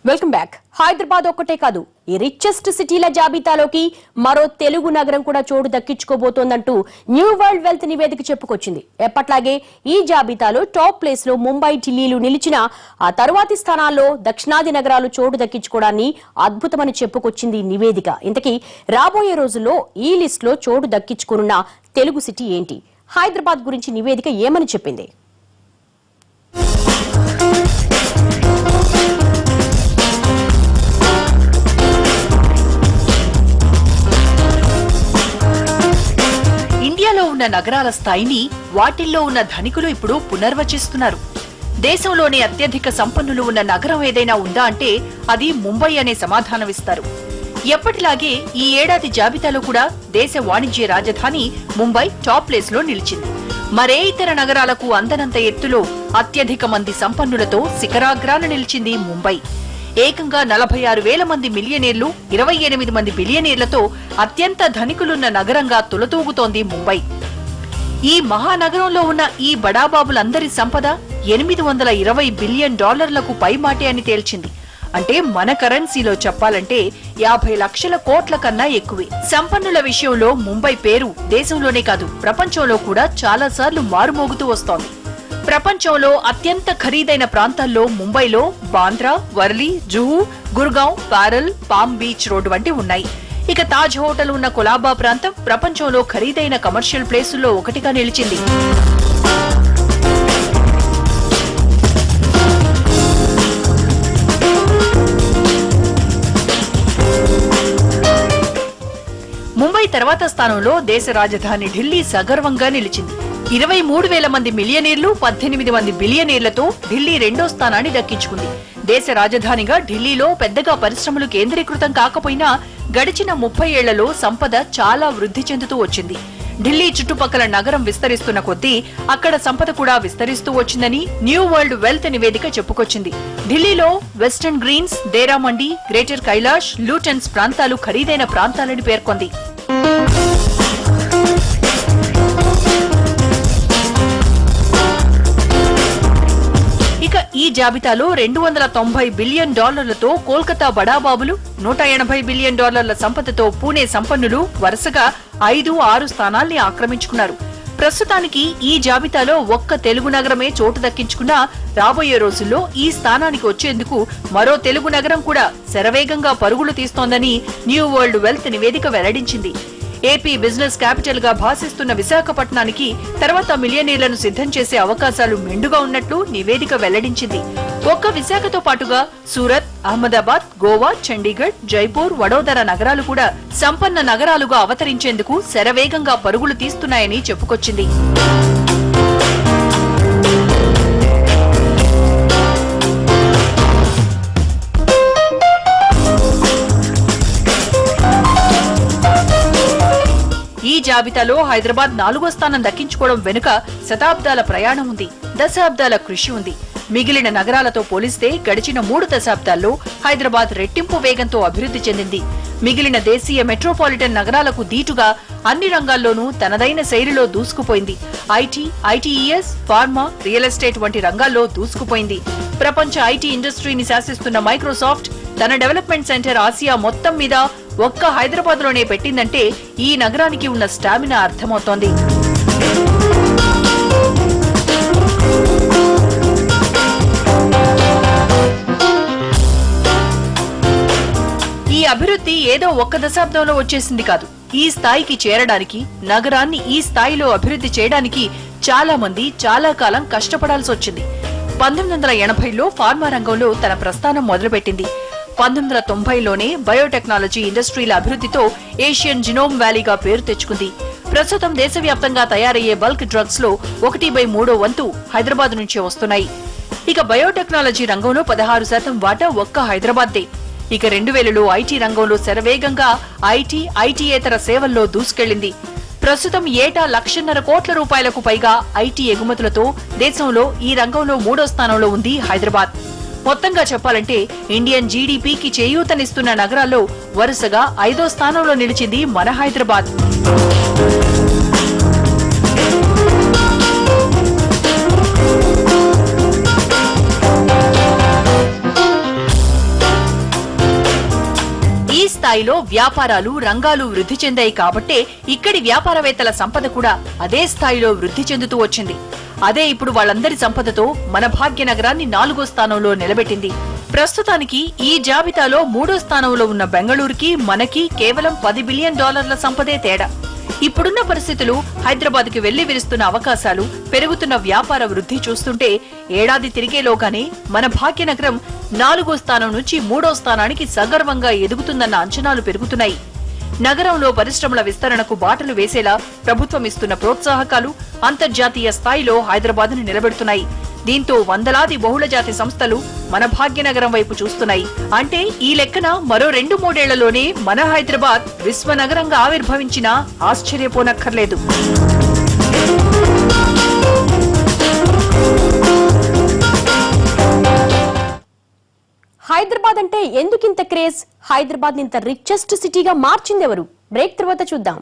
Welcome back. Hyderabad ఒక్కటే కాదు, ఈ రిచెస్ట్ సిటీల జాబితాలోకి మరో తెలుగు నగరం కూడా చోటు దక్కించుకోబోతోందంటూ న్యూ వరల్డ్ వెల్త్ నివేదిక చెప్పుకొచ్చింది. ఎప్పట్లాగే ఈ జాబితాలో టాప్ ప్లేస్ లో ముంబై, ఢిల్లీలు నిలిచిన ఆ తరువాతి స్థానాల్లో దక్షిణాది నగరాలు చోటు దక్కించుకోవడాన్ని అద్భుతమని చెప్పుకొచ్చింది నివేదిక. ఇంతకీ రాబోయే రోజుల్లో ఈ లిస్ట్ లో చోటు దక్కించుకోనున్న తెలుగు సిటీ ఏంటి? హైదరాబాద్ గురించి నివేదిక ఏమని చెప్పింది? ఇండియాలో ఉన్న నగరాల స్థాయిని వాటిల్లో ఉన్న ధనికులు ఇప్పుడు పునర్వచిస్తున్నారు. దేశంలోనే అత్యధిక సంపన్నులు ఉన్న నగరం ఏదైనా ఉందా అంటే అది ముంబై అనే సమాధానమిస్తారు. ఎప్పటిలాగే ఈ ఏడాది జాబితాలో కూడా దేశ వాణిజ్య రాజధాని ముంబై టాప్ ప్లేస్ లో నిలిచింది. మరే ఇతర నగరాలకు అందనంత ఎత్తులో అత్యధిక మంది సంపన్నులతో శిఖరాగ్రాన నిలిచింది ముంబై. ఏకంగా 46,000 మంది మిలియనీర్లు, 28 మంది బిలియనీర్లతో అత్యంత ధనికులున్న నగరంగా తులతూగుతోంది ముంబై. ఈ మహానగరంలో ఉన్న ఈ బడాబాబులందరి సంపద $820 బిలియన్ పైమాటే అని తేల్చింది. అంటే మన కరెన్సీలో చెప్పాలంటే 50 లక్షల కోట్ల కన్నా ఎక్కువే. సంపన్నుల విషయంలో ముంబై పేరు దేశంలోనే కాదు ప్రపంచంలో కూడా చాలాసార్లు మారుమోగుతూ వస్తోంది. ప్రపంచంలో అత్యంత ఖరీదైన ప్రాంతాల్లో ముంబైలో Bandra, Worli, Juhu, Gurgaon, Parel, Palm Beach Road వంటి ఉన్నాయి. ఇక తాజ్ హోటల్ ఉన్న కొలాబా ప్రాంతం ప్రపంచంలో ఖరీదైన కమర్షియల్ ప్లేసుల్లో ఒకటిగా నిలిచింది. ముంబై తర్వాత స్థానంలో దేశ రాజధాని ఢిల్లీ సగర్వంగా నిలిచింది. 23,000 మంది మిలియనీర్లు, 18 మంది బిలియనీర్లతో ఢిల్లీ రెండో స్థానాన్ని దక్కించుకుంది. దేశ రాజధానిగా ఢిల్లీలో పెద్దగా పరిశ్రమలు కేంద్రీకృతం కాకపోయినా గడిచిన 30 ఏళ్లలో సంపద చాలా వృద్ధి చెందుతూ వచ్చింది. ఢిల్లీ చుట్టుపక్కల నగరం విస్తరిస్తున్న కొద్దీ అక్కడ సంపద కూడా విస్తరిస్తూ వచ్చిందని న్యూ వరల్డ్ వెల్త్ నివేదిక చెప్పుకొచ్చింది. ఢిల్లీలో వెస్టర్న్ గ్రీన్స్, దేరా మండి, గ్రేటర్ కైలాష్, లూటన్స్ ప్రాంతాలు ఖరీదైన ప్రాంతాలని పేర్కొంది. ఈ జాబితాలో $290 బిలియన్ కోల్కతా బడాబాబులు, $180 బిలియన్ సంపదతో పూణే సంపన్నులు వరుసగా 5, 6 స్థానాల్ని ఆక్రమించుకున్నారు. ప్రస్తుతానికి ఈ జాబితాలో ఒక్క తెలుగు నగరమే చోటు దక్కించుకున్నా రాబోయే రోజుల్లో ఈ స్థానానికి వచ్చేందుకు మరో తెలుగు నగరం కూడా శరవేగంగా పరుగులు తీస్తోందని న్యూ వరల్డ్ వెల్త్ నివేదిక వెల్లడించింది. ఏపీ బిజినెస్ క్యాపిటల్ గా భాసిస్తున్న విశాఖపట్నానికి తర్వాత మిలియనీర్లను సిద్ధం చేసే అవకాశాలు మెండుగా ఉన్నట్లు నివేదిక వెల్లడించింది. ఒక్క విశాఖతో పాటుగా సూరత్, అహ్మదాబాద్, గోవా, చండీగఢ్, జైపూర్, వడోదర నగరాలు కూడా సంపన్న నగరాలుగా అవతరించేందుకు శరవేగంగా పరుగులు తీస్తున్నాయని చెప్పుకొచ్చింది. ఈ జాబితాలో హైదరాబాద్ 4వ స్థానం దక్కించుకోవడం వెనుక శతాబ్దాల ప్రయాణం ఉంది, దశాబ్దాల కృషి ఉంది. మిగిలిన నగరాలతో పోలిస్తే గడిచిన 3 దశాబ్దాల్లో హైదరాబాద్ రెట్టింపు వేగంతో అభివృద్ధి చెందింది. మిగిలిన దేశీయ మెట్రోపాలిటన్ నగరాలకు దీటుగా అన్ని రంగాల్లోనూ తనదైన శైలిలో దూసుకుపోయింది. IT, ITES, pharma, real estate వంటి రంగాల్లో దూసుకుపోయింది. ప్రపంచ ఐటీ ఇండస్ట్రీని శాసిస్తున్న మైక్రోసాఫ్ట్ తన డెవలప్మెంట్ సెంటర్ ఆసియా మొత్తం మీద ఒక్క హైదరాబాద్ లోనే పెట్టిందంటే ఈ నగరానికి ఉన్న స్టామినా అర్థమవుతోంది. ఈ అభివృద్ధి ఏదో ఒక్క దశాబ్దంలో వచ్చేసింది కాదు. ఈ స్థాయికి చేరడానికి, నగరాన్ని ఈ స్థాయిలో అభివృద్ధి చేయడానికి చాలా మంది చాలా కాలం కష్టపడాల్సి వచ్చింది. 1980లో ఫార్మా రంగంలో తన ప్రస్థానం మొదలుపెట్టింది. 1990లోనే బయోటెక్నాలజీ ఇండస్ట్రీల అభివృద్ధితో ఏషియన్ జినోమ్ వ్యాలీగా పేరు తెచ్చుకుంది. ప్రస్తుతం దేశవ్యాప్తంగా తయారయ్యే బల్క్ డ్రగ్స్ లో 1/3 వంతు హైదరాబాద్ నుంచే వస్తున్నాయి. ఇక బయోటెక్నాలజీ రంగంలో 16% వాటా ఒక్క హైదరాబాద్దే. ఇక 2000లో ఐటీ రంగంలో శరవేగంగా ఐటీయేతర సేవల్లో దూసుకెళ్లింది. ప్రస్తుతం ఏటా ₹1,50,000 కోట్ల పైగా ఐటీ ఎగుమతులతో దేశంలో ఈ రంగంలో 3వ స్థానంలో ఉంది హైదరాబాద్. మొత్తంగా చెప్పాలంటే ఇండియన్ జీడీపీకి చేయూతనిస్తున్న నగరాల్లో వరుసగా 5వ స్థానంలో నిలిచింది మన హైదరాబాద్. స్థాయిలో వ్యాపారాలు రంగాలు వృద్ధి చెందాయి కాబట్టే ఇక్కడి వ్యాపారవేత్తల సంపద కూడా అదే స్థాయిలో వృద్ధి చెందుతూ వచ్చింది. అదే ఇప్పుడు వాళ్ళందరి సంపదతో మన భాగ్యనగరాన్ని 4వ స్థానంలో నిలబెట్టింది. ప్రస్తుతానికి ఈ జాబితాలో 3వ స్థానంలో ఉన్న బెంగళూరుకి మనకి కేవలం $10 బిలియన్ సంపదే తేడా. ఇప్పుడున్న పరిస్థితులు, హైదరాబాద్కి వెళ్లి విరుస్తున్న అవకాశాలు, పెరుగుతున్న వ్యాపార వృద్ధి చూస్తుంటే ఏడాది తిరిగేలోగానే మన భాగ్యనగరం 4వ స్థానం నుంచి 3వ స్థానానికి సగర్వంగా ఎదుగుతుందన్న అంచనాలు పెరుగుతున్నాయి. నగరంలో పరిశ్రమల విస్తరణకు బాటలు వేసేలా ప్రభుత్వం ఇస్తున్న ప్రోత్సాహకాలు అంతర్జాతీయ స్థాయిలో హైదరాబాద్ను నిలబెడుతున్నాయి. దీంతో వందలాది బహుళజాతి సంస్థలు మన భాగ్యనగరం వైపు చూస్తున్నాయి. అంటే ఈ లెక్కన మరో 2-3 ఏళ్లలోనే మన హైదరాబాద్ విశ్వనగరంగా ఆవిర్భవించినా ఆశ్చర్యపోనక్కర్లేదు. హైదరాబాద్ అంటే ఎందుకింత క్రేజ్? హైదరాబాద్ ఇంత రిచెస్ట్ సిటీగా మార్చిందెవరు? బ్రేక్ తర్వాత చూద్దాం.